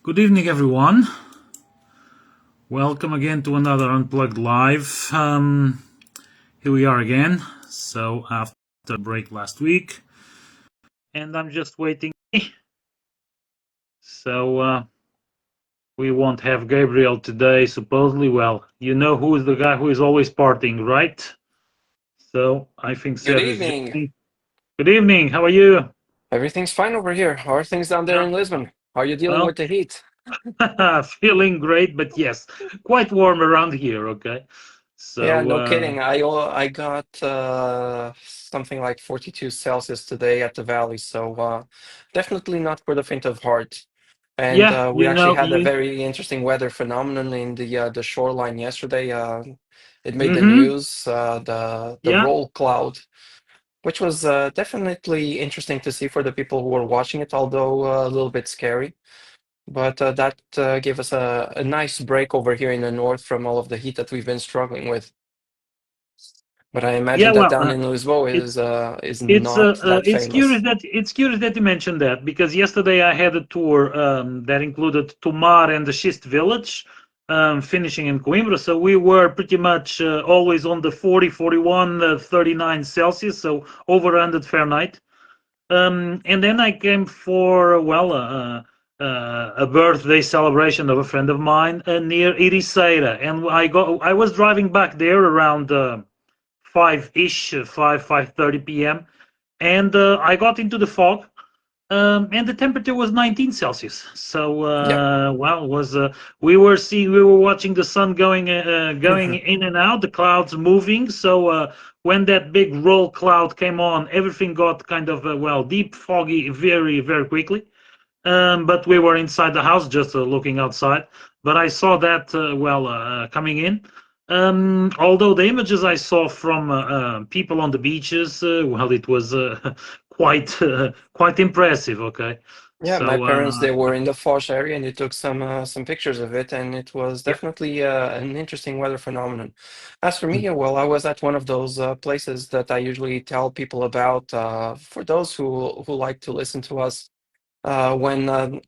Good evening, everyone. Welcome again to another Unplugged Live. Here we are again. So, after a break last week, and I'm just waiting. So, we won't have Gabriel today, supposedly. Well, you know who is the guy who is always partying, right? So, I think Good Seb is evening. joining. Good evening. How are you? Everything's fine over here. How are things down there Yeah. in Lisbon? How are you dealing Well, with the heat? feeling great, but yes, quite warm around here. Okay. Yeah, So, no kidding. I got something like 42 Celsius today at the valley, so definitely not for the faint of heart. And yeah, we you actually know, had a you. very interesting weather phenomenon in the shoreline yesterday. It made the Mm-hmm. news. The Yeah. roll cloud, which was definitely interesting to see for the people who were watching it, although a little bit scary. But that gave us a nice break over here in the north from all of the heat that we've been struggling with. But I Yeah, imagine that well, down in Lisboa it's is it's not that curious famous. that you mentioned that because yesterday I had a tour that included Tomar and the Schist village, finishing in Coimbra. So we were pretty much always on the 40, 41, 39 Celsius, so over 100 Fahrenheit. And then I came for a birthday celebration of a friend of mine near Ericeira, and I was driving back there around 5-ish, 5:30 p.m. And I got into the fog, and the temperature was 19 Celsius. So Yeah. was we were watching the sun going in and out, the clouds moving. So when that big roll cloud came on, everything got kind of deep foggy very very quickly. But we were inside the house, just looking outside. But I saw that coming in. Although the images I saw from people on the beaches, it was quite impressive. Okay, Yeah, my so parents they were in the Foz area and they took some pictures of it, and it was yeah. definitely an interesting weather phenomenon. As for me, well, I was at one of those places that I usually tell people about. For those who like to listen to us, when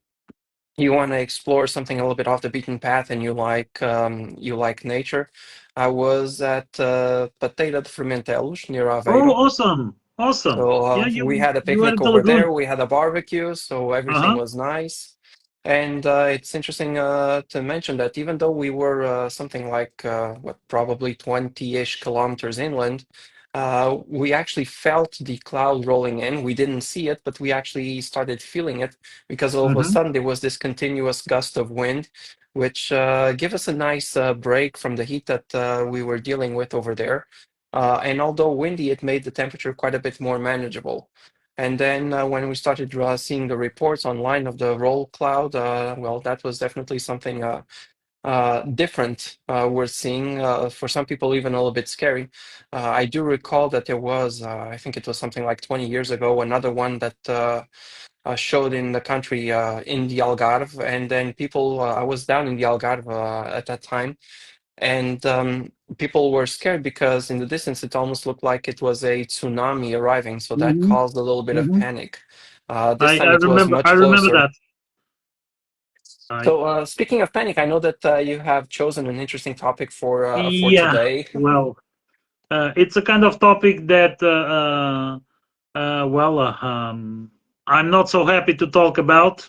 you want to explore something a little bit off the beaten path and you like nature. I was at Pateira de Fermentelos near Oh, Aveiro. awesome, awesome. So Yeah, we you had a you were picnic at the over lagoon. there. We had a barbecue, so Uh everything huh. was nice. And it's interesting to mention that even though we were something like probably 20-ish kilometers inland, we actually felt the cloud rolling in. We didn't see it, but we actually started feeling it because all of a Mm-hmm. sudden there was this continuous gust of wind, which gave us a nice break from the heat that we were dealing with over there. And although windy, it made the temperature quite a bit more manageable. And then when we started seeing the reports online of the roll cloud, well, that was definitely something different we're seeing. For some people, even a little bit scary. I do recall that there was, I think it was something like 20 years ago, another one that showed in the country in the Algarve. And then people, I was down in the Algarve at that time, and people were scared because in the distance it almost looked like it was a tsunami arriving, so that Mm-hmm. caused a little bit of Mm-hmm. panic. This time it was I much remember closer. that. I So speaking of panic, I know that you have chosen an interesting topic for Yeah. today. Well, it's a kind of topic that I'm not so happy to talk about.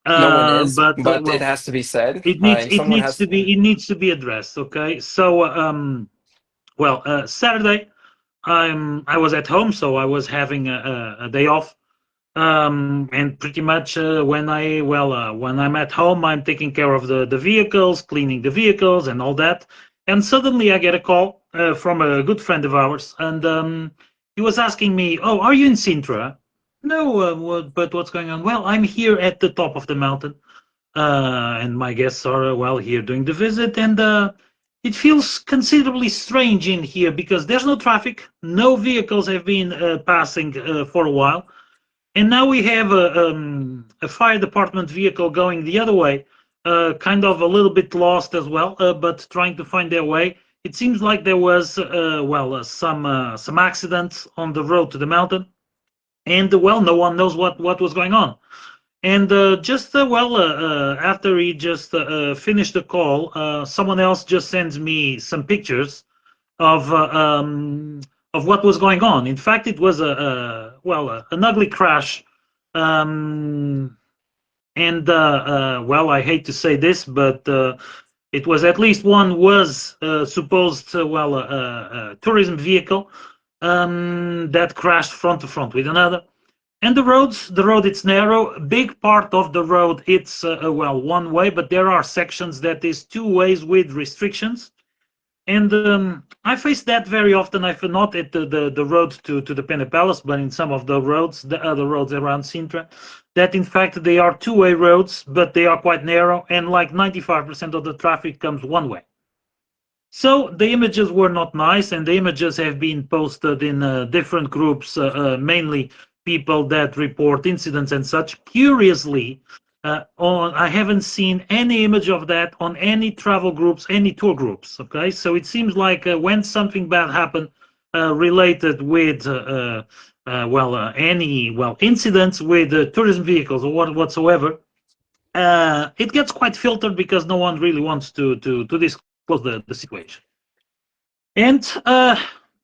No one is, But but it has to be said. Someone has. it needs to be addressed. Okay, so Saturday I was at home, so I was having a day off. And pretty much when I'm at home, I'm taking care of the vehicles, cleaning the vehicles, and all that. And suddenly I get a call from a good friend of ours, and he was asking me, "Oh, are you in Sintra?" No, but what's going on? Well, I'm here at the top of the mountain, and my guests are here doing the visit, and it feels considerably strange in here because there's no traffic, no vehicles have been passing for a while, and now we have a fire department vehicle going the other way, kind of a little bit lost as well, but trying to find their way. It seems like there was some accidents on the road to the mountain, and no one knows what was going on. And after he just finished the call, someone else just sends me some pictures of uh, um, of what was going on. In fact, it was an ugly crash. Um, I hate to say this, but it was at least one was supposed tourism vehicle that crashed front to front with another. And the road, it's narrow. A big part of the road, it's one way, but there are sections that is two ways with restrictions. And I face that very often. I've not at the road to the Pena Palace, but in some of the roads, the other roads around Sintra, that in fact they are two-way roads, but they are quite narrow, and like 95% of the traffic comes one way. So the images were not nice, and the images have been posted in different groups, mainly people that report incidents and such. Curiously, I haven't seen any image of that on any travel groups, any tour groups. Okay, so it seems like when something bad happened related with incidents with tourism vehicles or whatsoever, it gets quite filtered because no one really wants to disclose the situation. And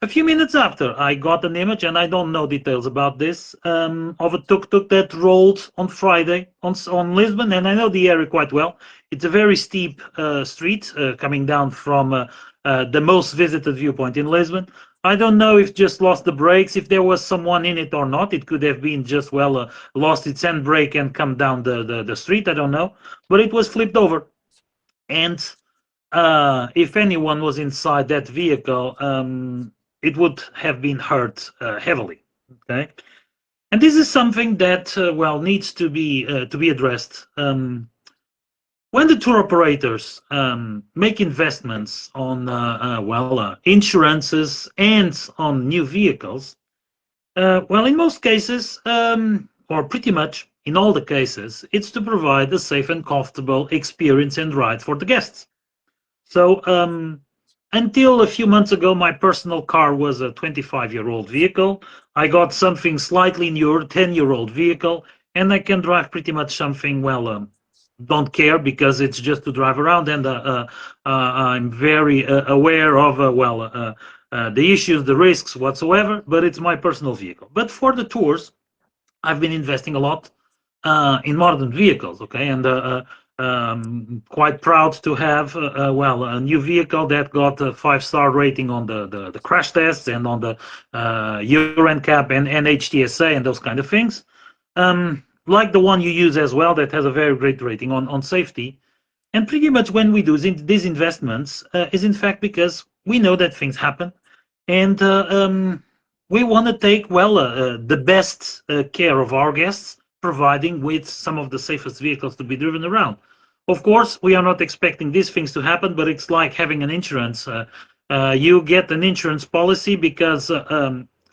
a few minutes after, I got an image, and I don't know details about this, of a tuk-tuk that rolled on Friday on Lisbon, and I know the area quite well. It's a very steep street coming down from the most visited viewpoint in Lisbon. I don't know if just lost the brakes, if there was someone in it or not. It could have been just lost its handbrake and come down the street. I don't know, but it was flipped over, and if anyone was inside that vehicle, it would have been hurt heavily. Okay, and this is something that needs to be addressed. When the tour operators make investments on insurances and on new vehicles, in most cases, or pretty much in all the cases, it's to provide a safe and comfortable experience and ride for the guests. So until a few months ago, my personal car was a 25-year-old vehicle. I got something slightly newer, 10-year-old vehicle, and I can drive pretty much something, don't care because it's just to drive around, and I'm very aware of, the issues, the risks whatsoever, but it's my personal vehicle. But for the tours, I've been investing a lot in modern vehicles, okay, and quite proud to have a new vehicle that got a 5-star rating on the crash tests and on the Euro NCAP and NHTSA and those kind of things, like the one you use as well, that has a very great rating on safety. And pretty much when we do these investments is in fact because we know that things happen, and we want to take the best care of our guests, providing with some of the safest vehicles to be driven around. Of course, we are not expecting these things to happen, but it's like having an insurance. You get an insurance policy because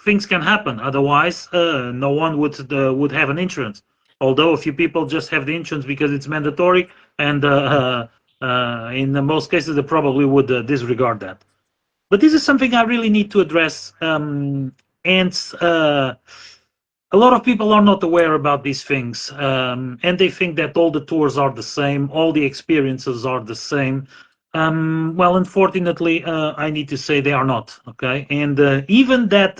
things can happen. Otherwise, no one would have an insurance. Although a few people just have the insurance because it's mandatory, and in most cases, they probably would disregard that. But this is something I really need to address, and a lot of people are not aware about these things, and they think that all the tours are the same, all the experiences are the same. Unfortunately, I need to say they are not. Okay, and even that,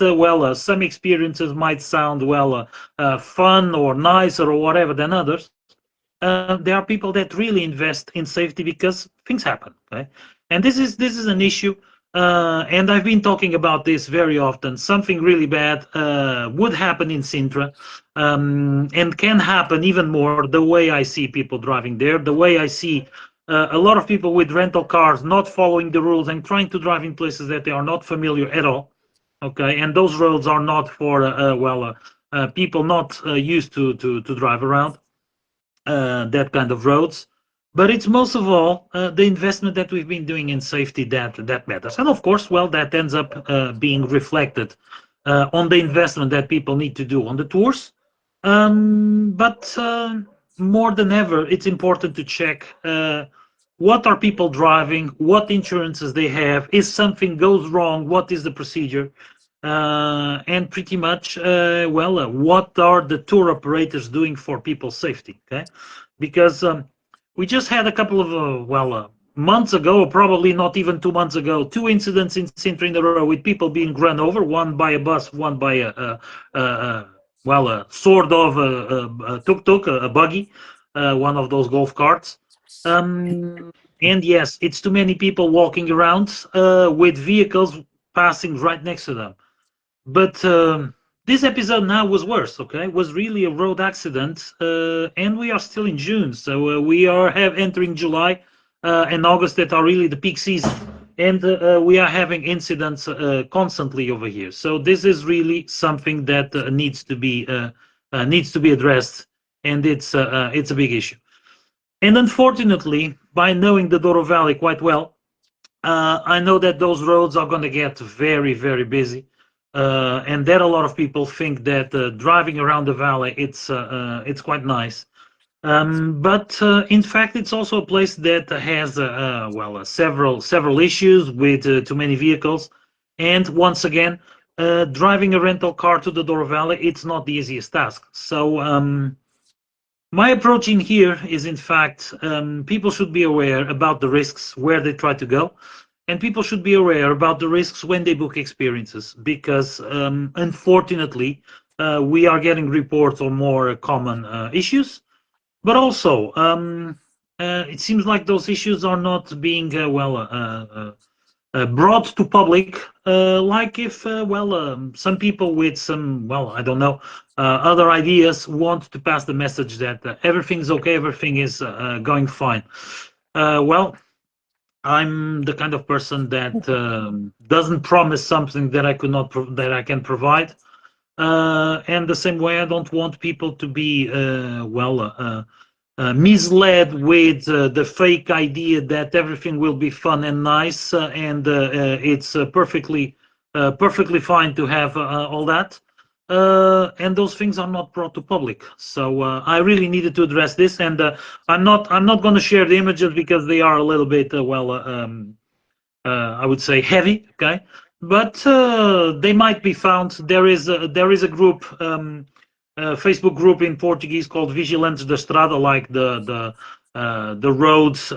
some experiences might sound fun or nicer or whatever than others. There are people that really invest in safety because things happen. Okay, and this is an issue. And I've been talking about this very often. Something really bad would happen in Sintra, and can happen even more the way I see people driving there, the way I see a lot of people with rental cars not following the rules and trying to drive in places that they are not familiar at all. Okay, and those roads are not for people not used to drive around that kind of roads. But it's most of all the investment that we've been doing in safety that matters. And of course, that ends up being reflected on the investment that people need to do on the tours. But more than ever, it's important to check what are people driving, what insurances they have, if something goes wrong, what is the procedure. and pretty much, what are the tour operators doing for people's safety? Okay, because we just had a couple of months ago, or probably not even 2 months ago, two incidents in Sintra in a row with people being run over, one by a bus, one by a sort of a tuk-tuk, a buggy, one of those golf carts. And yes, it's too many people walking around with vehicles passing right next to them. But this episode now was worse. Okay, was really a road accident, and we are still in June, so we are have entering July and August that are really the peak season, and we are having incidents constantly over here. So this is really something that needs to be addressed, and it's a big issue. And unfortunately, by knowing the Douro Valley quite well, I know that those roads are going to get very, very busy, and that a lot of people think that driving around the valley it's quite nice. But in fact, it's also a place that has several issues with too many vehicles, and once again, driving a rental car to the Douro Valley it's not the easiest task. So my approach in here is, in fact, people should be aware about the risks where they try to go, and people should be aware about the risks when they book experiences, because unfortunately, we are getting reports on more common issues, but also it seems like those issues are not being brought to public, like if some people with some, I don't know, other ideas want to pass the message that everything's okay, everything is going fine. Well, I'm the kind of person that doesn't promise something that I could not that I can provide, and the same way I don't want people to be misled with the fake idea that everything will be fun and nice, and it's perfectly fine to have all that. And those things are not brought to public. So I really needed to address this, and I'm not going to share the images because they are a little bit I would say heavy. Okay, but they might be found. There is a group. Facebook group in Portuguese called Vigilantes da Estrada, like the roads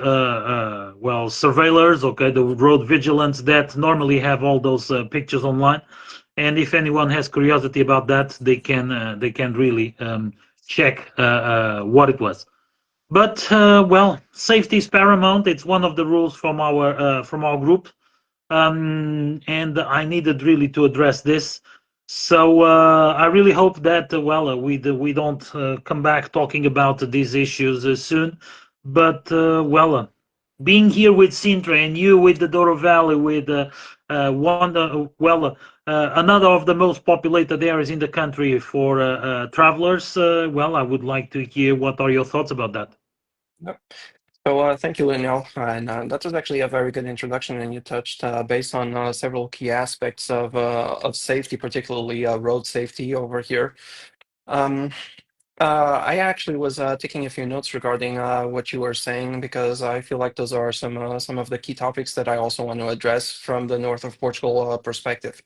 surveillors, okay, the road vigilance that normally have all those pictures online. And if anyone has curiosity about that, they can really check what it was. But safety is paramount. It's one of the rules from our group, and I needed really to address this. So I really hope that we don't come back talking about these issues soon. But being here with Sintra and you with the Douro Valley, with another of the most populated areas in the country for travelers, I would like to hear what are your thoughts about that. Yep. So thank you, Linnell. And that was actually a very good introduction, and you touched based on several key aspects of safety, particularly road safety over here. Um, I actually was taking a few notes regarding what you were saying because I feel like those are some of the key topics that I also want to address from the north of Portugal perspective.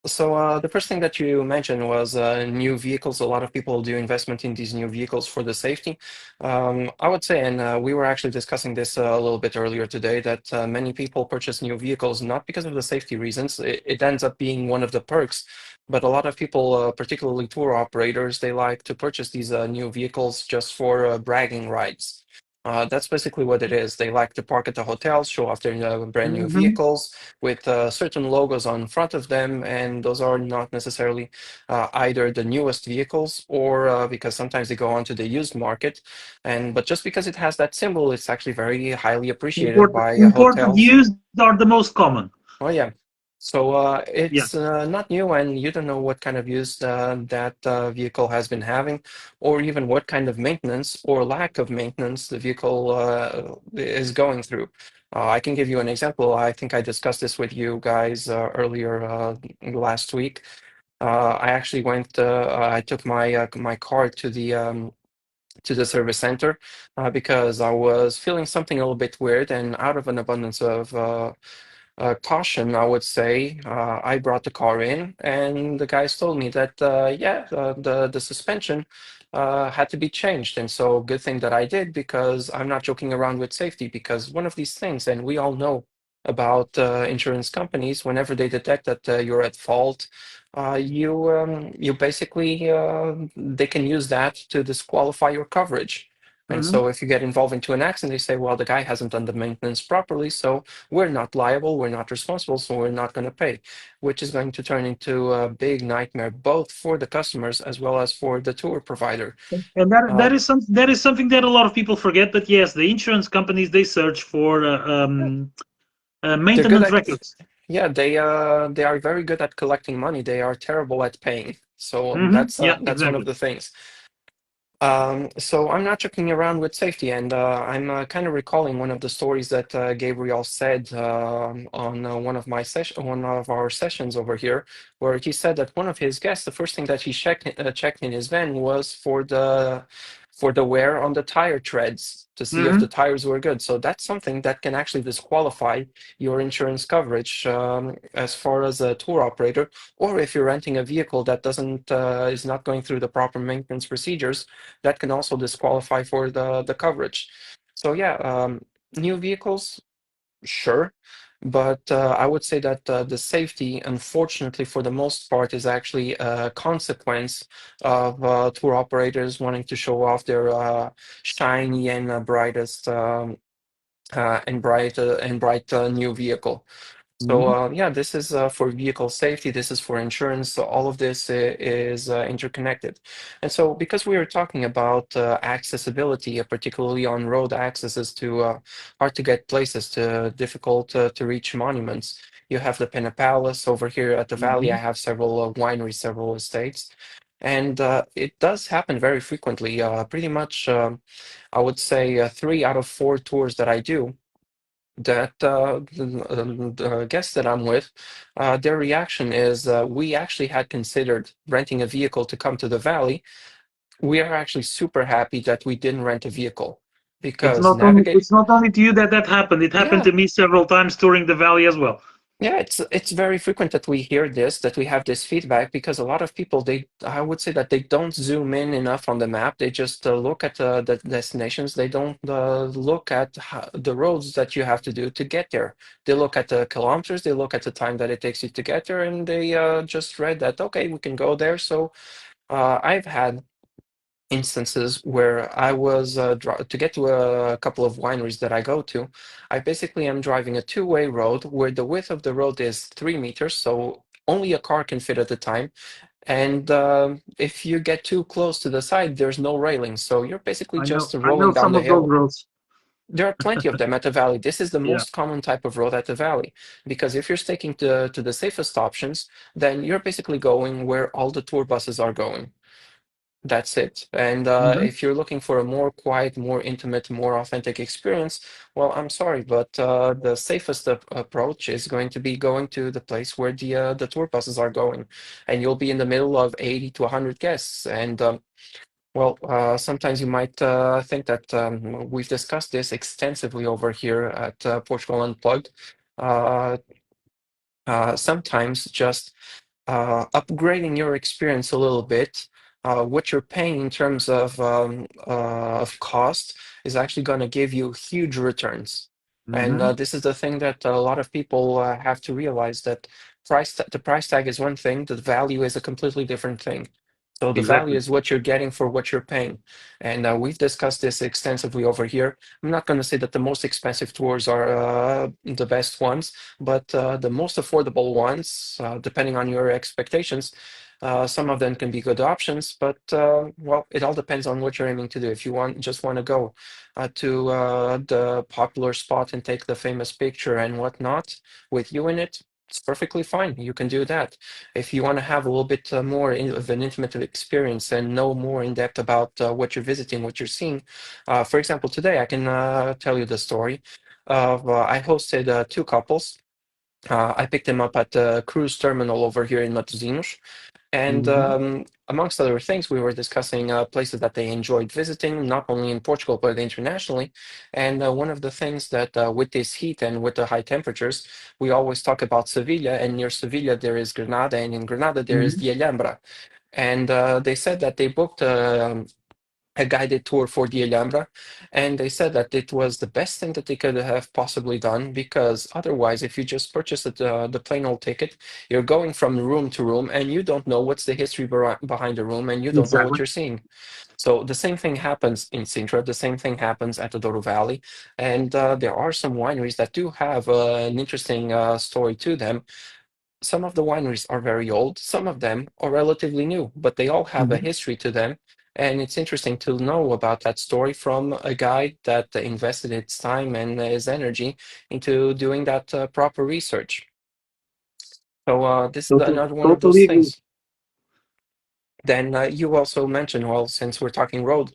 So the first thing that you mentioned was new vehicles. A lot of people do investment in these new vehicles for the safety. I would say, and we were actually discussing this a little bit earlier today, that many people purchase new vehicles not because of the safety reasons. It ends up being one of the perks, but a lot of people, particularly tour operators, they like to purchase these new vehicles just for bragging rights. That's basically what it is. They like to park at the hotels, show off their brand new Mhm. vehicles with certain logos on front of them, and those are not necessarily either the newest vehicles or because sometimes they go onto the used market. But just because it has that symbol, it's actually very highly appreciated by Imported hotels. used are the most common. Oh yeah. So Yeah. it's not new, and you don't know what kind of use that vehicle has been having, or even what kind of maintenance or lack of maintenance the vehicle is going through. I can give you an example. I think I discussed this with you guys earlier last week. I actually went. I took my car to the service center because I was feeling something a little bit weird, and out of an abundance of caution, I would say, I brought the car in, and the guys told me that yeah, the suspension had to be changed, and so good thing that I did because I'm not joking around with safety. Because one of these things, and we all know about insurance companies, whenever they detect that you're at fault, you basically they can use that to disqualify your coverage. And Hmm. so if you get involved into an accident, they say, well, the guy hasn't done the maintenance properly, so we're not liable, we're not responsible, so we're not going to pay, which is going to turn into a big nightmare both for the customers as well as for the tour provider. And Uh, that is something that a lot of people forget. But yes, the insurance companies, they search for they're good maintenance at, records. yeah, they are very good at collecting money. They are terrible at paying. So Hmm. Yeah, that's one of exactly. the things. So I'm not joking around with safety, and I'm kind of recalling one of the stories that Gabriel said on one of our sessions over here, where he said that one of his guests, the first thing that he checked in his van was for the wear on the tire treads to see if the Hmm. tires were good. So that's something that can actually disqualify your insurance coverage as far as a tour operator, or if you're renting a vehicle that doesn't is not going through the proper maintenance procedures, that can also disqualify for the coverage. So yeah, new vehicles, sure, but I would say that the safety, unfortunately, for the most part, is actually a consequence of tour operators wanting to show off their shiny and brightest and bright new vehicle. So Hmm. yeah, this is for vehicle safety. This is for insurance. So all of this is interconnected. And so because we are talking about accessibility, particularly on road accesses to hard to get places, to difficult to reach monuments, you have the Pinna Palace over here at the Valley. I Hmm. have several wineries, several estates. And it does happen very frequently. Pretty much, I would say 3 out of 4 tours that I do, that the guests that I'm with, their reaction is we actually had considered renting a vehicle to come to the valley. We are actually super happy that we didn't rent a vehicle because navigate, It's not only to you that that happened. It happened yeah, to me several times touring the valley as well. yeah, it's very frequent that we hear this, that we have this feedback because a lot of people, they, I would say that they don't zoom in enough on the map. They just look at the destinations. They don't look at the roads that you have to do to get there. They look at the kilometers, they look at the time that it takes you to get there, and they just read that, okay, we can go there. So I've had instances where I was to get to a couple of wineries that I go to, I basically am driving a two-way road where the width of the road is 3 meters, so only a car can fit at a time. And if you get too close to the side, there's no railing, so you're basically just I know rolling down some the of those hill. roads. There are plenty of them at the valley. This is the Yeah. most common type of road at the valley, because if you're sticking to the safest options, then you're basically going where all the tour buses are going. That's it. And Hmm. if you're looking for a more quiet, more intimate, more authentic experience, well, I'm sorry, but the safest approach is going to be going to the place where the tour buses are going, and you'll be in the middle of 80 to 100 guests. And well, sometimes you might think that we've discussed this extensively over here at Portugal Unplugged. Uh, Sometimes just upgrading your experience a little bit, what you're paying in terms of cost is actually going to give you huge returns. And Hmm. this is the thing that a lot of people have to realize, that the price tag is one thing, the value is a completely different thing. So the value Exactly. is what you're getting for what you're paying. And we've discussed this extensively over here. I'm not going to say that the most expensive tours are the best ones, but the most affordable ones, depending on your expectations, some of them can be good options. But well, it all depends on what you're aiming to do. If you just want to go to the popular spot and take the famous picture and whatnot with you in it, it's perfectly fine. You can do that. If you want to have a little bit more of an intimate experience and know more in depth about what you're visiting, what you're seeing, for example, today I can tell you the story of I hosted 2 couples. I picked them up at the cruise terminal over here in Matosinhos, And Mm-hmm. amongst other things, we were discussing places that they enjoyed visiting, not only in Portugal, but internationally. And one of the things that with this heat and with the high temperatures, we always talk about Sevilla, and near Sevilla there is Granada, and in Granada there is Mm-hmm. the Alhambra. And they said that they booked a guided tour for the Alhambra, and they said that it was the best thing that they could have possibly done because otherwise, if you just purchase the plain old ticket, you're going from room to room and you don't know what's the history behind the room and you don't know what Exactly. you're seeing. So the same thing happens in Sintra, the same thing happens at the Douro Valley, and there are some wineries that do have an interesting story to them. Some of the wineries are very old, some of them are relatively new, but they all have a Mm-hmm. history to them. And it's interesting to know about that story from a guy that invested its time and his energy into doing that proper research. So this is another one of those Totally agree. things. Then you also mentioned, well, since we're talking road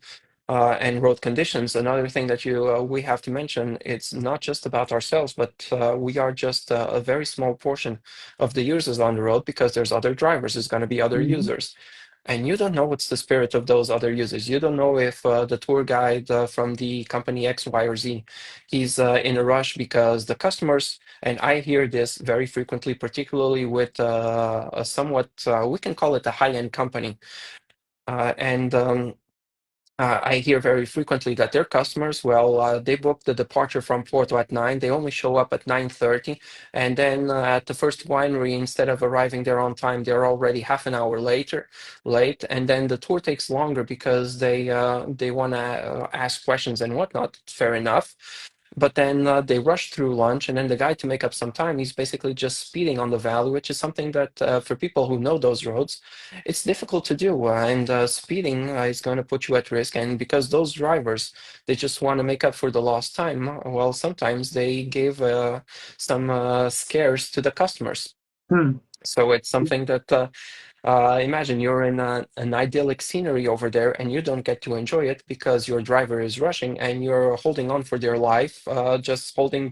and road conditions, another thing that you we have to mention, it's not just about ourselves, but we are just a very small portion of the users on the road because there's other drivers, there's going to be other Mm-hmm. users. And you don't know what's the spirit of those other users. You don't know if the tour guide from the company X, Y, or Z, he's in a rush because the customers, and I hear this very frequently, particularly with a somewhat, we can call it a high-end company. And I hear very frequently that their customers, well, they book the departure from Porto at 9, they only show up at 9:30, and then at the first winery, instead of arriving there on time, they're already half an hour late, and then the tour takes longer because they want to ask questions and whatnot. Fair enough. But then they rush through lunch, and then the guy, to make up some time, he's basically just speeding on the valley, which is something that for people who know those roads, it's difficult to do. And speeding is going to put you at risk. And because those drivers, they just want to make up for the lost time, well, sometimes they give some scares to the customers. Hmm. So it's something that imagine you're in an idyllic scenery over there and you don't get to enjoy it because your driver is rushing and you're holding on for their life, just holding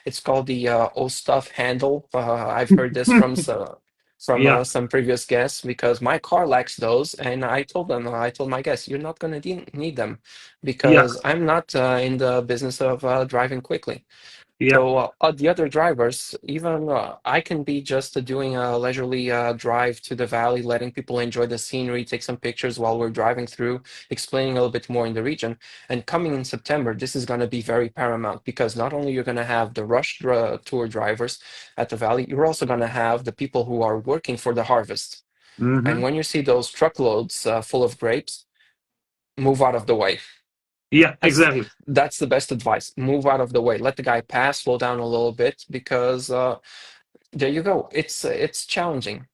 it's called the O stuff handle. I've heard this from Yeah. some previous guests because my car lacks those, and I told my guests, you're not going to need them Yeah. because I'm not in the business of driving quickly. Yeah. So the other drivers, even I can be just doing a leisurely drive to the valley, letting people enjoy the scenery, take some pictures while we're driving through, explaining a little bit more in the region. And coming in September, this is going to be very paramount because not only you're going to have the rush tour drivers at the valley, you're also going to have the people who are working for the harvest. And Mm-hmm. when you see those truckloads full of grapes, move out of the way. Yeah. That's Exactly. that's the best advice. Move out of the way. Let the guy pass, slow down a little bit because there you go. It's challenging.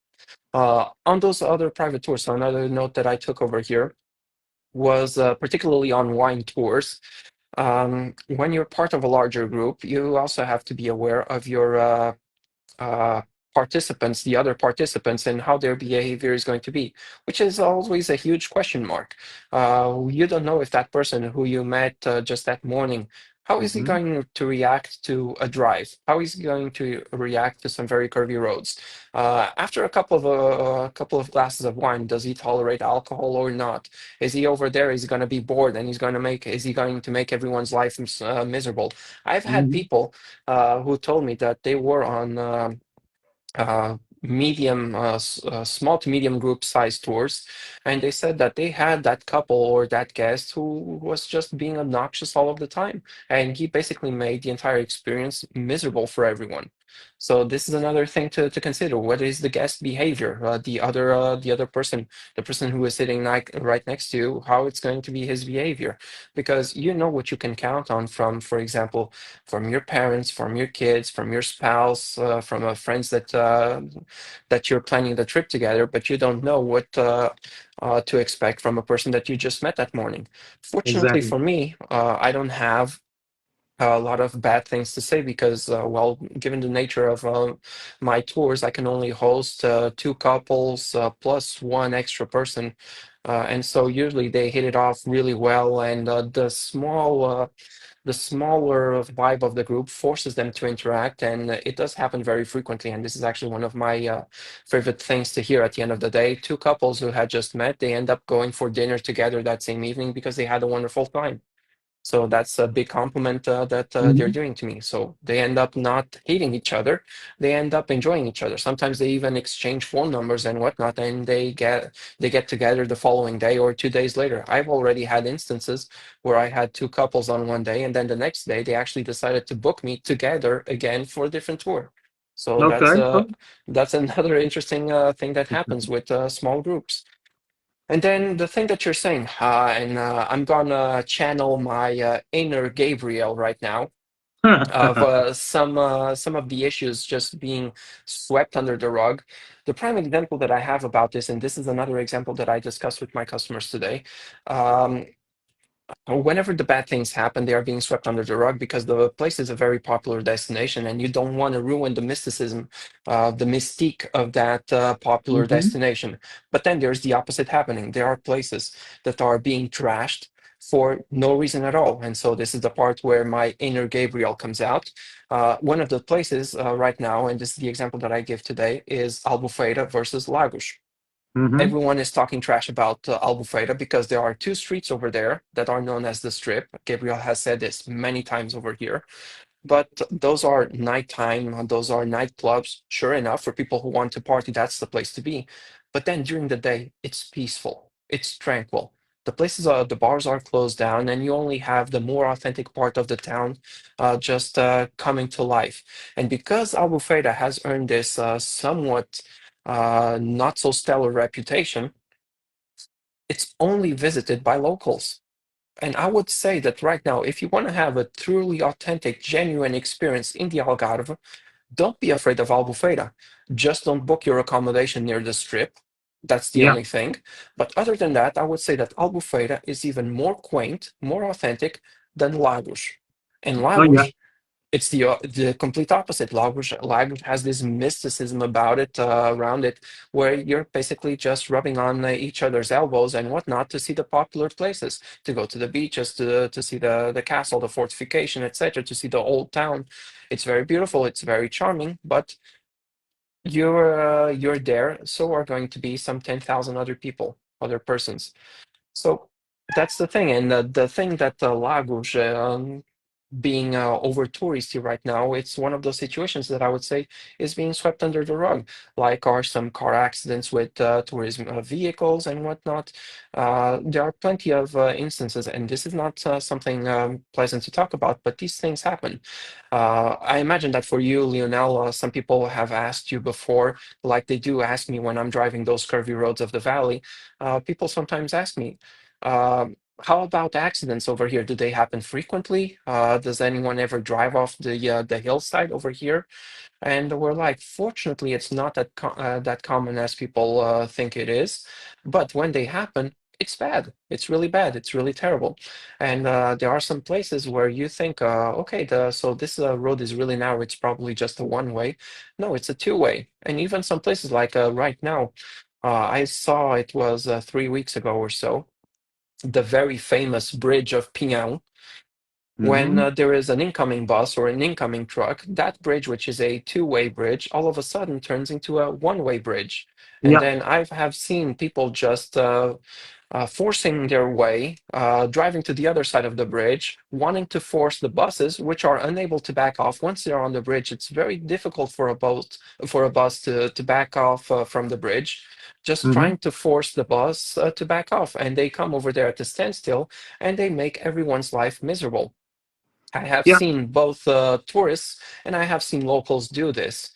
On those other private tours, so another note that I took over here was particularly on wine tours. When you're part of a larger group, you also have to be aware of your uh, participants, the other participants, and how their behavior is going to be, which is always a huge question mark. You don't know if that person who you met just that morning, how is he Mm-hmm. going to react to a drive? How is he going to react to some very curvy roads? After a couple of glasses of wine, does he tolerate alcohol or not? Is he over there? Is he going to be bored and is he going to make everyone's life miserable? I've had Mm-hmm. people who told me that they were on small to medium group size tours, and they said that they had that couple or that guest who was just being obnoxious all of the time, and he basically made the entire experience miserable for everyone. So this is another thing to consider. What is the guest behavior? The other person, the person who is sitting right next to you, how it's going to be his behavior, because you know what you can count on from, for example, from your parents, from your kids, from your spouse, from friends that you're planning the trip together, but you don't know what to expect from a person that you just met that morning. Fortunately Exactly. for me, I don't have a lot of bad things to say because, well, given the nature of my tours, I can only host two couples plus one extra person. And so usually they hit it off really well, and the smaller vibe of the group forces them to interact, and it does happen very frequently. And this is actually one of my favorite things to hear at the end of the day. Two couples who had just met, they end up going for dinner together that same evening because they had a wonderful time. So that's a big compliment that they're Hmm. doing to me. So they end up not hating each other. They end up enjoying each other. Sometimes they even exchange phone numbers and whatnot, and they get together the following day or 2 days later. I've already had instances where I had two couples on one day, and then the next day they actually decided to book me together again for a different tour. So Okay. that's another interesting thing that happens with small groups. And then the thing that you're saying, and I'm gonna channel my inner Gabriel right now of some of the issues just being swept under the rug. The prime example that I have about this, and this is another example that I discussed with my customers today. Um, Whenever the bad things happen, they are being swept under the rug because the place is a very popular destination, and you don't want to ruin the mysticism, the mystique of that popular Hmm. destination. But then there's the opposite happening. There are places that are being trashed for no reason at all. And so this is the part where my inner Gabriel comes out. One of the places right now, and this is the example that I give today, is Albufeira versus Lagos. Hmm. Everyone is talking trash about Albufeira because there are two streets over there that are known as the Strip. Gabriel has said this many times over here. But those are nighttime, those are nightclubs. Sure enough, for people who want to party, that's the place to be. But then during the day, it's peaceful, it's tranquil. The bars are closed down, and you only have the more authentic part of the town just coming to life. And because Albufeira has earned this somewhat not so stellar reputation, it's only visited by locals. And I would say that right now, if you want to have a truly authentic, genuine experience in the Algarve, don't be afraid of Albufeira. Just don't book your accommodation near the strip. That's the Yeah. only thing. But other than that, I would say that Albufeira is even more quaint, more authentic than Lagos. And Oh yeah. Lagos, it's the complete opposite. Lagos has this mysticism about it, around it, where you're basically just rubbing on each other's elbows and whatnot to see the popular places, to go to the beaches, to see the castle, the fortification, etc., to see the old town. It's very beautiful. It's very charming, but you're there. So are going to be some 10,000 other people, other persons. So that's the thing, and the thing that Lagos being over touristy right now, it's one of those situations that I would say is being swept under the rug, like are some car accidents with tourism vehicles and whatnot. There are plenty of instances, and this is not something pleasant to talk about, but these things happen. I imagine that for you, Lionel, some people have asked you before, like they do ask me when I'm driving those curvy roads of the valley. People sometimes ask me, how about accidents over here? Do they happen frequently? Does anyone ever drive off the hillside over here? And we're like, fortunately, it's not that common as people think it is. But when they happen, it's bad. It's really bad. It's really terrible. And there are some places where you think, okay, so this road is really narrow. It's probably just a one way. No, it's a two-way. And even some places like right now, I saw it was 3 weeks ago or so, the very famous bridge of Pinhão. When Hmm. there is an incoming bus or an incoming truck, that bridge, which is a two-way bridge, all of a sudden turns into a one-way bridge. And Yeah. then I have seen people just forcing their way, driving to the other side of the bridge, wanting to force the buses, which are unable to back off. Once they're on the bridge, it's very difficult for a bus to back off from the bridge. Just Hmm. trying to force the bus to back off, and they come over there at a standstill, and they make everyone's life miserable. I have Yeah. seen both tourists and I have seen locals do this.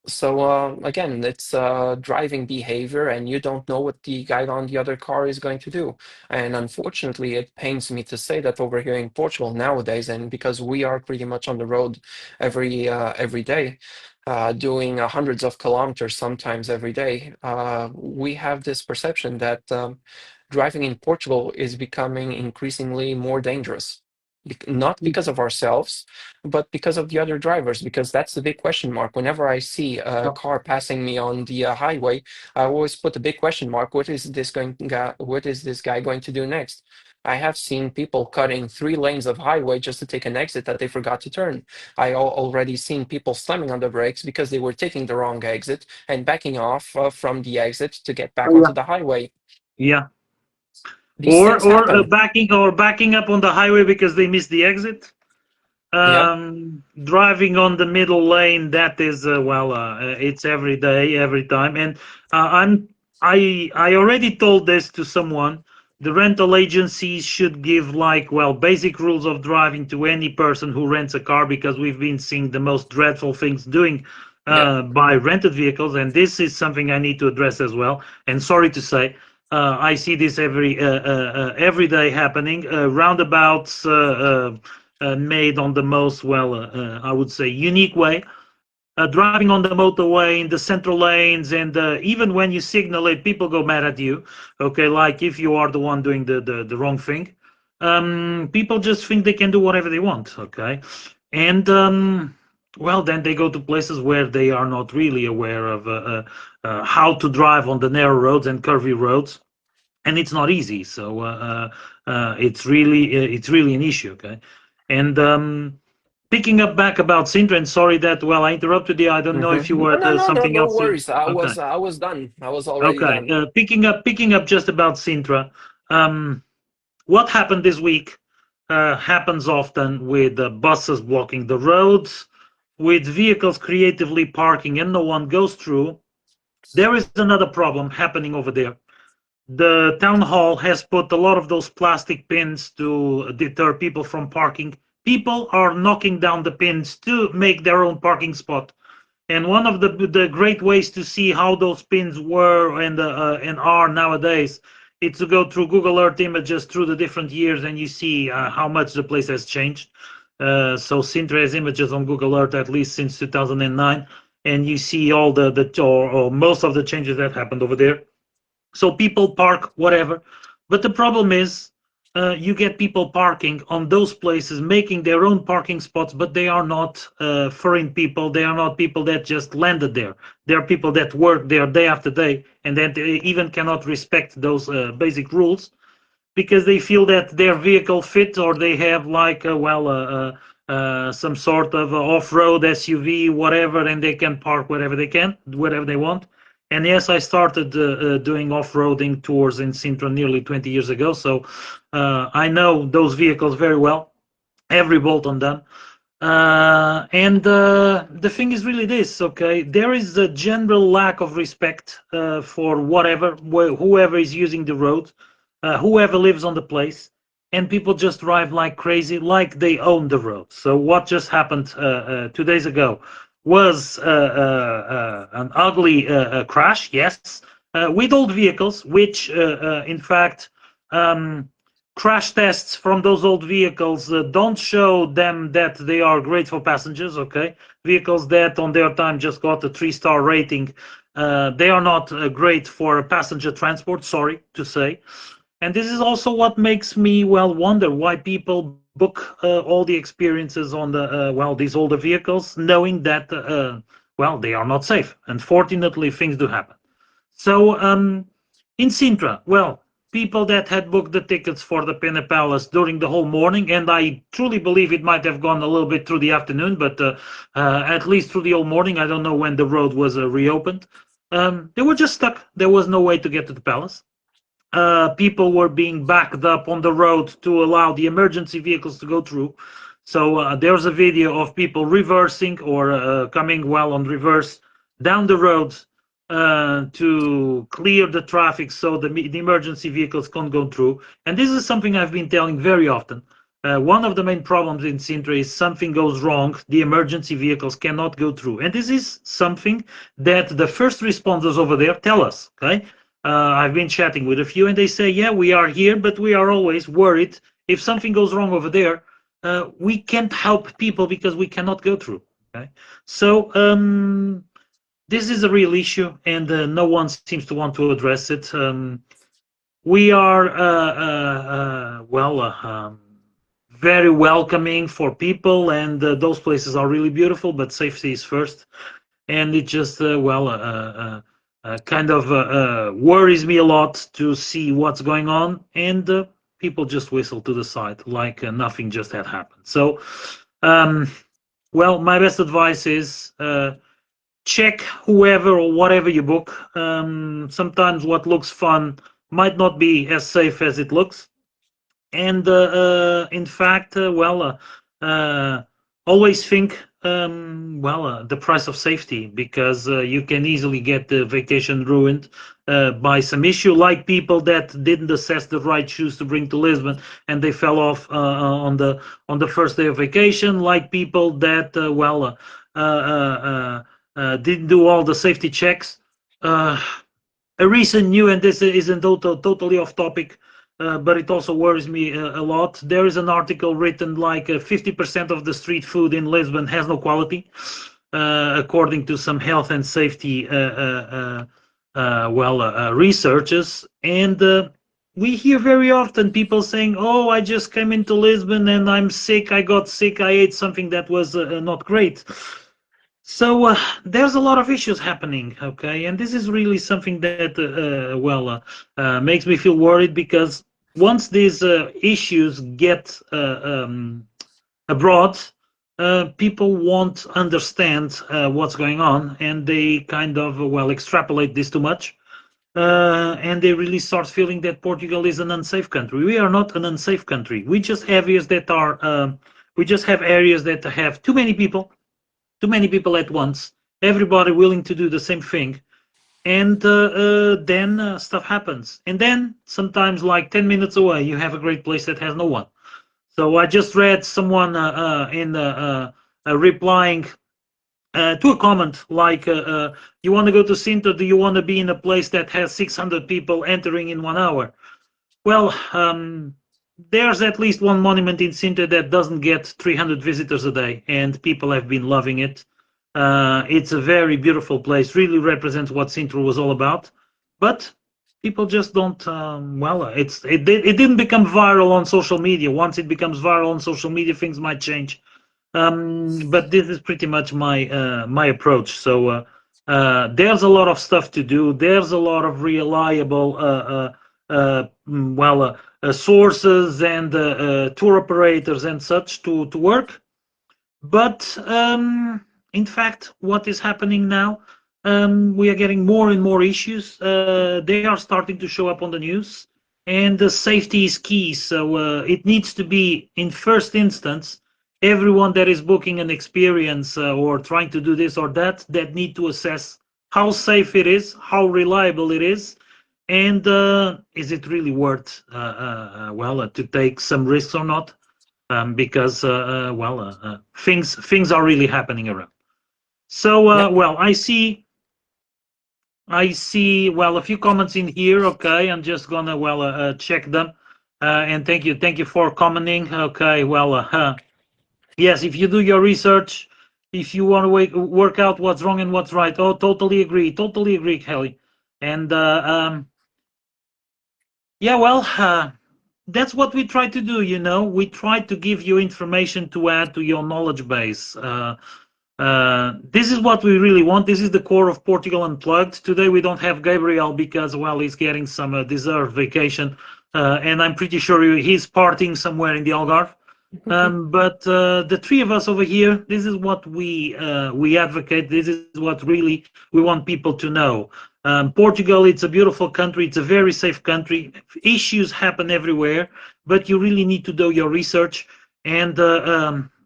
So again, it's driving behavior, and you don't know what the guy on the other car is going to do. And unfortunately, it pains me to say that over here in Portugal nowadays, and because we are pretty much on the road every day, doing hundreds of kilometers sometimes every day, we have this perception that driving in Portugal is becoming increasingly more dangerous. Not because of ourselves, but because of the other drivers, because that's the big question mark. Whenever I see a car passing me on the highway, I always put a big question mark. What is this guy going to do next? I have seen people cutting 3 lanes of highway just to take an exit that they forgot to turn. Already seen people slamming on the brakes because they were taking the wrong exit and backing off from the exit to get back Oh, yeah. onto the highway. Yeah. These things happen. Backing up on the highway because they missed the exit. Yeah, Driving on the middle lane, that is it's every day, every time. And I already told this to someone. The rental agencies should give like basic rules of driving to any person who rents a car, because we've been seeing the most dreadful things doing yeah. by rented vehicles, and this is something I need to address as well. And sorry to say, I see this every day happening. Roundabouts made on the most I would say unique way. Driving on the motorway in the central lanes, and even when you signal it, people go mad at you. Okay, like if you are the one doing the wrong thing, people just think they can do whatever they want. Okay, and then they go to places where they are not really aware of how to drive on the narrow roads and curvy roads, and it's not easy. So it's really an issue. Okay, and picking up back about Sintra, and sorry that I interrupted you. I don't know if you No, had no, no, no, something no else. worries. Okay, I was done. I was already okay. done. Picking up just about Sintra. Um, what happened this week happens often with buses blocking the roads, with vehicles creatively parking and no one goes through. There is another problem happening over there. The town hall has put a lot of those plastic pins to deter people from parking. People are knocking down the pins to make their own parking spot. And one of the great ways to see how those pins were and are nowadays, it's to go through Google Earth images through the different years, and you see how much the place has changed. So Sintra has images on Google Earth at least since 2009, and you see all or most of the changes that happened over there. So people park whatever, but the problem is you get people parking on those places, making their own parking spots, but they are not foreign people. They are not people that just landed there. They are people that work there day after day, and that they even cannot respect those basic rules, because they feel that their vehicle fits, or they have like some sort of off-road SUV, whatever, and they can park wherever they want. And yes, I started doing off-roading tours in Sintra nearly 20 years ago, so I know those vehicles very well, every bolt on them. And the thing is really this, okay? There is a general lack of respect for whoever is using the road, whoever lives on the place, and people just drive like crazy, like they own the road. So what just happened 2 days ago was an ugly crash, yes, with old vehicles, which in fact. Um, Crash tests from those old vehicles don't show them that they are great for passengers. Okay, vehicles that on their time just got a 3-star rating, they are not great for passenger transport, sorry to say. And this is also what makes me wonder why people book all the experiences on these older vehicles, knowing that they are not safe. Unfortunately, things do happen. So in Sintra, people that had booked the tickets for the Pena Palace during the whole morning, and I truly believe it might have gone a little bit through the afternoon, but at least through the whole morning. I don't know when the road was reopened. They were just stuck. There was no way to get to the palace. People were being backed up on the road to allow the emergency vehicles to go through. So there's a video of people reversing or coming on reverse down the road to clear the traffic so the emergency vehicles can't go through. And this is something I've been telling very often. One of the main problems in Sintra is something goes wrong, the emergency vehicles cannot go through. And this is something that the first responders over there tell us, okay? I've been chatting with a few, and they say, yeah, we are here, but we are always worried if something goes wrong over there. We can't help people because we cannot go through. Okay, so this is a real issue, and no one seems to want to address it. We are very welcoming for people, and those places are really beautiful, but safety is first. And it just kind of worries me a lot to see what's going on. And people just whistle to the side like nothing just had happened. So, um, well, my best advice is check whoever or whatever you book. Sometimes what looks fun might not be as safe as it looks. And in fact, always think the price of safety, because you can easily get the vacation ruined by some issue, like people that didn't assess the right shoes to bring to Lisbon and they fell off on the first day of vacation, like people that didn't do all the safety checks. Uh, a recent new, and this isn't totally off topic, but it also worries me a lot. There is an article written like 50% of the street food in Lisbon has no quality, according to some health and safety researchers. And we hear very often people saying, "Oh, I just came into Lisbon and I'm sick. I got sick. I ate something that was not great." So there's a lot of issues happening, okay, and this is really something that makes me feel worried, because once these issues get abroad, people won't understand what's going on, and they kind of extrapolate this too much, and they really start feeling that Portugal is an unsafe country. We are not an unsafe country. We just have areas that are too many people at once, everybody willing to do the same thing, and then stuff happens. And then sometimes, like 10 minutes away, you have a great place that has no one. So I just read someone replying to a comment like, "You want to go to Sintra? Do you want to be in a place that has 600 people entering in 1 hour?" Well, there's at least one monument in Sintra that doesn't get 300 visitors a day, and people have been loving it. It's a very beautiful place, really represents what Sintra was all about. But people just don't, it didn't become viral on social media. Once it becomes viral on social media, things might change. But this is pretty much my approach. So there's a lot of stuff to do. There's a lot of reliable sources and tour operators and such to work. But in fact, what is happening now, we are getting more and more issues. They are starting to show up on the news, and the safety is key. So it needs to be, in first instance, everyone that is booking an experience or trying to do this or that need to assess how safe it is, how reliable it is, and is it really worth to take some risks or not, because things are really happening around. So Yep. I see a few comments in here. Okay, I'm just gonna check them, and thank you for commenting. Okay, yes, if you do your research, if you want to work out what's wrong and what's right. Oh, totally agree, Kelly. And yeah, that's what we try to do. We try to give you information to add to your knowledge base. This is what we really want. This is the core of Portugal Unplugged. Today we don't have Gabriel because, he's getting some deserved vacation, and I'm pretty sure he's partying somewhere in the Algarve. But the three of us over here, this is what we advocate. This is what really we want people to know. Portugal, it's a beautiful country. It's a very safe country. Issues happen everywhere, but you really need to do your research. And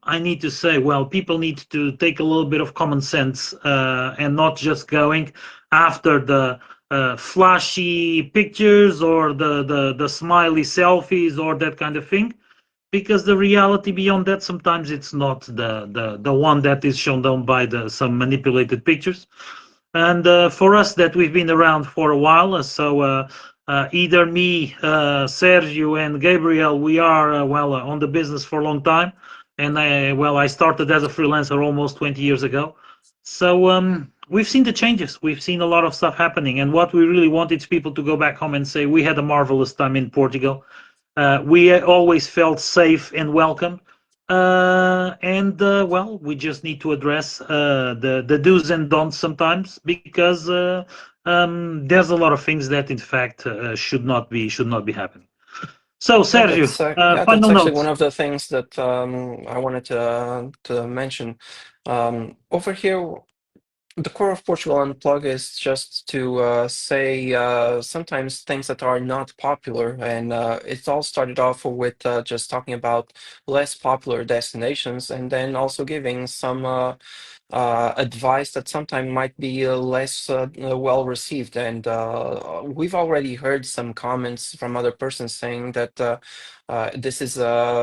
I need to say, people need to take a little bit of common sense and not just going after the flashy pictures or the smiley selfies or that kind of thing, because the reality beyond that, sometimes it's not the one that is shown down by some manipulated pictures. And for us that we've been around for a while, either me, Sergio, and Gabriel, we are on the business for a long time, and I started as a freelancer almost 20 years ago. So we've seen the changes. We've seen a lot of stuff happening, and what we really want is people to go back home and say, we had a marvelous time in Portugal. We always felt safe and welcome. And we just need to address the do's and don'ts sometimes, because there's a lot of things that in fact should not be happening. So, Yeah, Sergio, that's final actually one notes. of the things that I wanted to mention. Over here, the core of Portugal Unplug is just to say sometimes things that are not popular, and it all started off with just talking about less popular destinations, and then also giving some advice that sometimes might be less well received. And we've already heard some comments from other persons saying that this is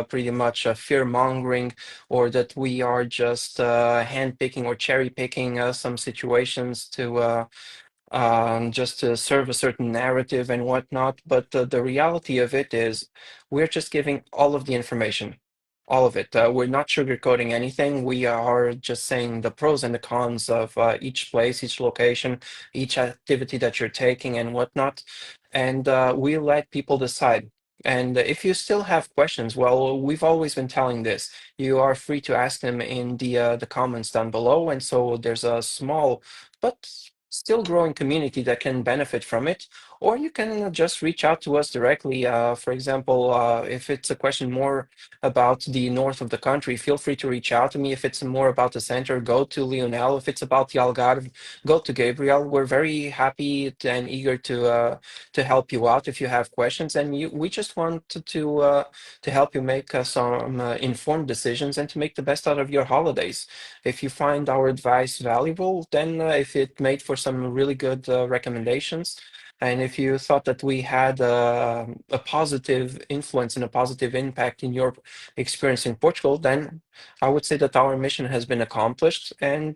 pretty much fear mongering, or that we are just hand picking or cherry picking some situations to just to serve a certain narrative and whatnot. But the reality of it is, we're just giving all of the information, all of it. We're not sugarcoating anything. We are just saying the pros and the cons of each place, each location, each activity that you're taking and whatnot. And we let people decide. And if you still have questions, well, we've always been telling this. You are free to ask them in the comments down below. And so there's a small but still growing community that can benefit from it. Or you can just reach out to us directly. For example, if it's a question more about the north of the country, feel free to reach out to me. If it's more about the center, go to Lionel. If it's about the Algarve, go to Gabriel. We're very happy and eager to help you out if you have questions. And we just want to help you make some informed decisions and to make the best out of your holidays. If you find our advice valuable, then if it made for some really good recommendations, and if you thought that we had a positive influence and a positive impact in your experience in Portugal, then I would say that our mission has been accomplished. And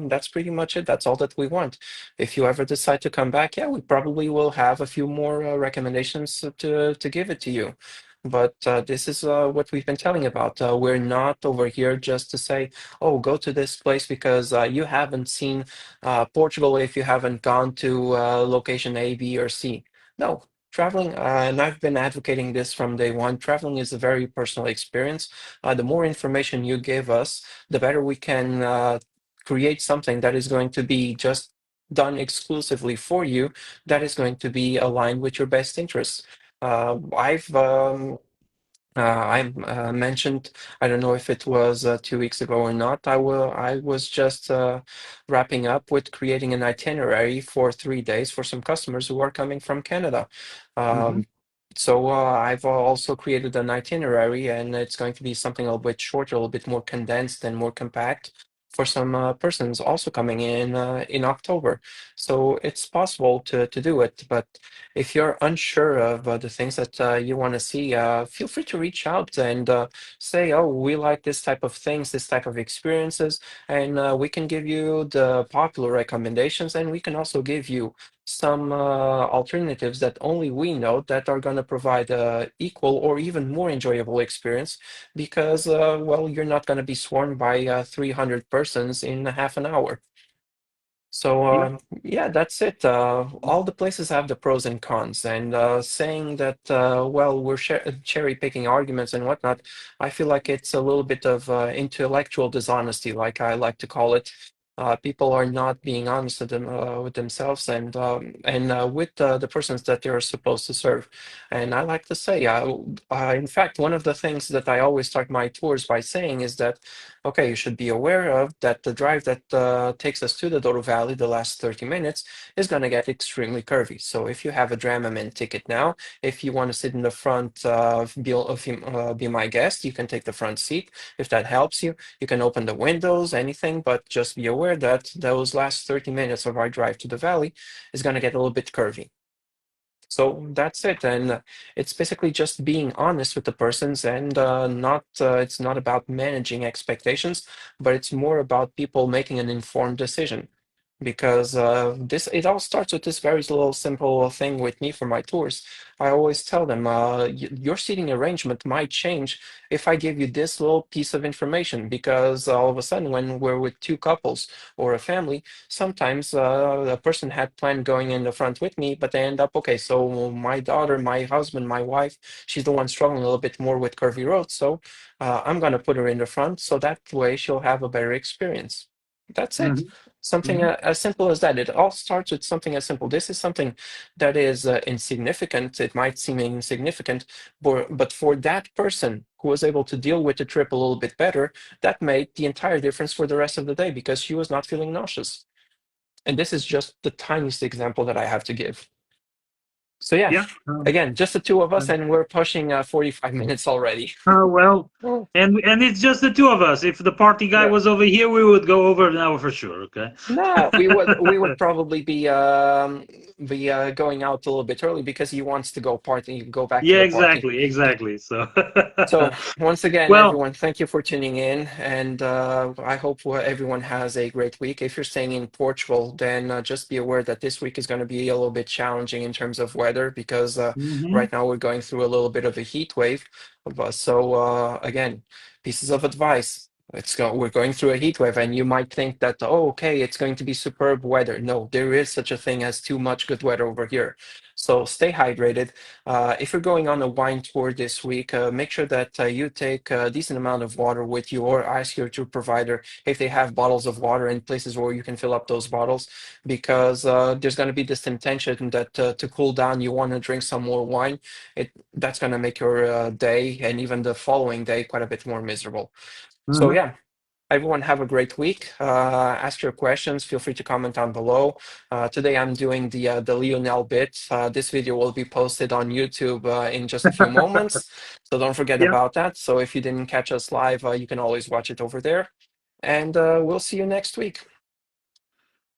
that's pretty much it. That's all that we want. If you ever decide to come back, yeah, we probably will have a few more recommendations to give it to you. But this is what we've been telling about. We're not over here just to say, oh, go to this place because you haven't seen Portugal if you haven't gone to location A, B, or C. No, traveling, and I've been advocating this from day one, traveling is a very personal experience. The more information you give us, the better we can create something that is going to be just done exclusively for you, that is going to be aligned with your best interests. I've I mentioned, I don't know if it was 2 weeks ago or not. I was just wrapping up with creating an itinerary for 3 days for some customers who are coming from Canada. Hmm. Um, so I've also created an itinerary, and it's going to be something a little bit shorter, a little bit more condensed and more compact for some persons also coming in October. So it's possible to do it, but if you're unsure of the things that you want to see, feel free to reach out and say, oh, we like this type of things, this type of experiences, and we can give you the popular recommendations, and we can also give you some alternatives that only we know that are going to provide equal or even more enjoyable experience because, well, you're not going to be swarmed by 300 persons in half an hour. So Yeah. yeah, that's it. All the places have the pros and cons, and saying that well, we're cherry picking arguments and whatnot, I feel like it's a little bit of intellectual dishonesty, like I like to call it. People are not being honest with themselves and with the persons that they're supposed to serve. And I like to say, in fact, one of the things that I always start my tours by saying is that, okay, you should be aware of that the drive that takes us to the Douro Valley, the last 30 minutes, is going to get extremely curvy. So if you have a Dramaman ticket now, if you want to sit in the front, be my guest, you can take the front seat. If that helps you, you can open the windows, anything, but just be aware that those last 30 minutes of our drive to the valley is going to get a little bit curvy. So that's it, and it's basically just being honest with the persons, and not it's not about managing expectations, but it's more about people making an informed decision. Because this it all starts with this very little simple thing with me for my tours. I always tell them, your seating arrangement might change if I give you this little piece of information, because all of a sudden, when we're with two couples or a family, sometimes a person had planned going in the front with me, but they end up, okay, so my daughter, my husband, my wife, she's the one struggling a little bit more with curvy roads. So I'm going to put her in the front so that way she'll have a better experience. That's it. Something Mhm. as simple as that. It all starts with something as simple. This is something that is insignificant. It might seem insignificant, but for that person who was able to deal with the trip a little bit better, that made the entire difference for the rest of the day because she was not feeling nauseous. And this is just the tiniest example that I have to give. So yeah, Yeah. again, just the two of us, and we're pushing 45 minutes already. Well, Oh, and it's just the two of us. If the party guy yeah. was over here, we would go over an hour for sure. Okay. No, we would probably be going out a little bit early because he wants to go party, go back to Yeah, the party. exactly, exactly. So, So once again, well, everyone, thank you for tuning in, and I hope everyone has a great week. If you're staying in Portugal, then just be aware that this week is going to be a little bit challenging in terms of weather because mhm. right now we're going through a little bit of a heat wave. So again, pieces of advice. We're going through a heat wave, and you might think that, oh, okay, it's going to be superb weather. No, there is such a thing as too much good weather over here. So stay hydrated. If you're going on a wine tour this week, make sure that you take a decent amount of water with you, or ask your tour provider if they have bottles of water in places where you can fill up those bottles, because there's going to be this temptation that to cool down, you want to drink some more wine. That's going to make your day and even the following day quite a bit more miserable. So Mhm. yeah, everyone have a great week. Ask your questions. Feel free to comment down below. Today I'm doing the Lionel bit. This video will be posted on YouTube in just a few moments, so don't forget Yeah. about that. So if you didn't catch us live, you can always watch it over there. And we'll see you next week.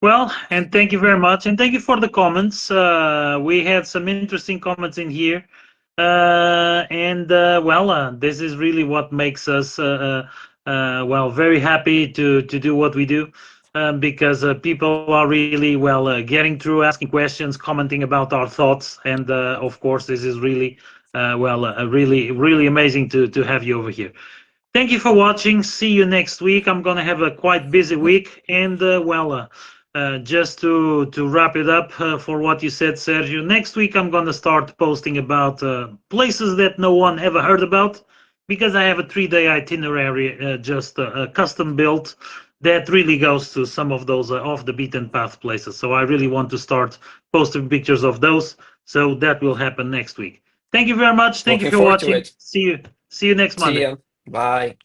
Well, and thank you very much, and thank you for the comments. We had some interesting comments in here, and well, this is really what makes us well very happy to do what we do, because people are really well getting through, asking questions, commenting about our thoughts, and of course, this is really well really amazing to have you over here. Thank you for watching. See you next week. I'm gonna have a quite busy week, and well, just to wrap it up for what you said, Sergio. Next week I'm gonna start posting about places that no one ever heard about, because I have a 3-day itinerary just custom built that really goes to some of those off the beaten path places. So I really want to start posting pictures of those. So that will happen next week. Thank you very much. Thank you Looking for forward to watching. it. See you. See you next See Monday. ya. Bye.